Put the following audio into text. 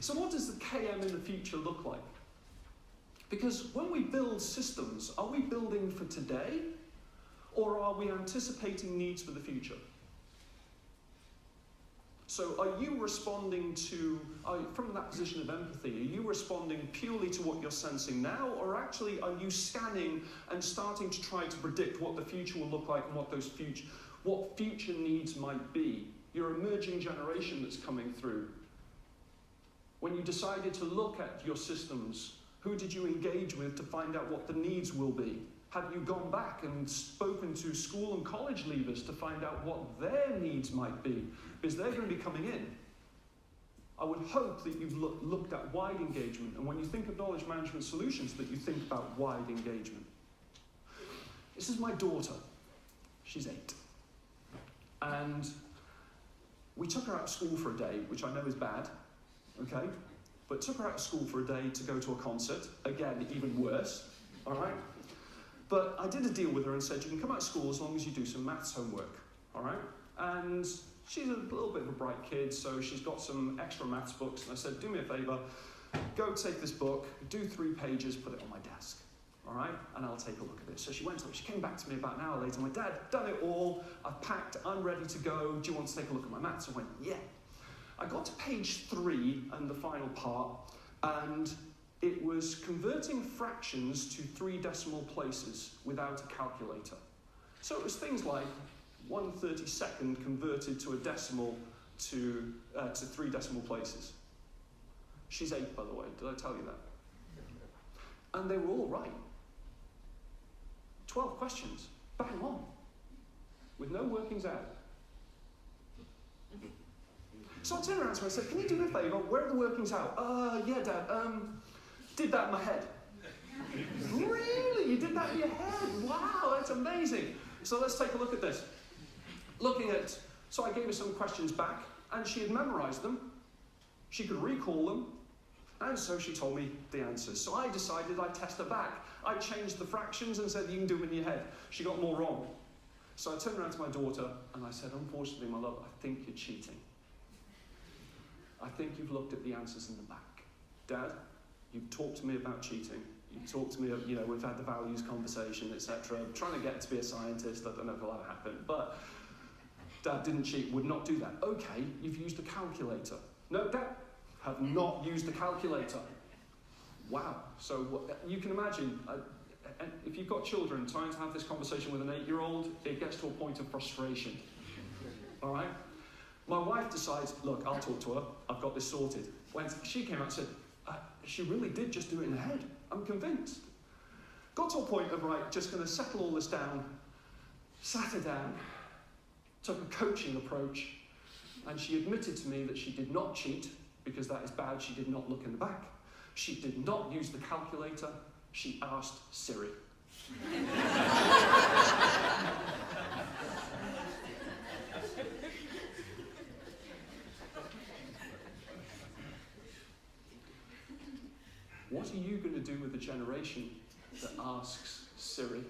So what does the KM in the future look like? Because when we build systems, are we building for today, or are we anticipating needs for the future? So are you responding to, from that position of empathy, are you responding purely to what you're sensing now, or actually are you scanning and starting to try to predict what the future will look like and what future needs might be? Your emerging generation that's coming through. When you decided to look at your systems, who did you engage with to find out what the needs will be? Have you gone back and spoken to school and college leavers to find out what their needs might be? Because they're going to be coming in. I would hope that you've looked at wide engagement, and when you think of knowledge management solutions, that you think about wide engagement. This is my daughter. She's 8. And we took her out of school for a day, which I know is bad, okay? But took her out of school for a day to go to a concert. Again, even worse, all right? But I did a deal with her and said, you can come out of school as long as you do some maths homework, all right? And she's a little bit of a bright kid, so she's got some extra maths books. And I said, do me a favour, go take this book, do 3 pages, put it on my desk, all right? And I'll take a look at it. So she went to it. She came back to me about an hour later. My dad, done it all. I've packed. I'm ready to go. Do you want to take a look at my maths? I went, yeah. I got to page 3 and the final part, and it was converting fractions to 3 decimal places without a calculator. So it was things like 1/32 converted to a decimal to 3 decimal places. She's 8, by the way. Did I tell you that? And they were all right. 12 questions, bang on, with no workings out. So I turned around to her and I said, can you do me a favour? Where are the workings out? Yeah, Dad. Did that in my head. Really? You did that in your head? Wow, that's amazing. So let's take a look at this. So I gave her some questions back, and she had memorised them. She could recall them, and so she told me the answers. So I decided I'd test her back. I changed the fractions and said, you can do them in your head. She got more wrong. So I turned around to my daughter, and I said, unfortunately, my love, I think you're cheating. I think you've looked at the answers in the back. Dad, you've talked to me about cheating. You've talked to me, we've had the values conversation, etc. I'm trying to get to be a scientist. I don't know if that'll happen. But Dad didn't cheat, would not do that. Okay, you've used a calculator. No, Dad, have not used a calculator. Wow. So you can imagine, if you've got children trying to have this conversation with an 8-year-old, it gets to a point of frustration. All right? My wife decides, look, I'll talk to her. I've got this sorted. When she came out and said, she really did just do it in her head. I'm convinced. Got to a point of, right, just going to settle all this down. Sat her down. Took a coaching approach. And she admitted to me that she did not cheat, because that is bad. She did not look in the back. She did not use the calculator. She asked Siri. What are you going to do with the generation that asks Siri?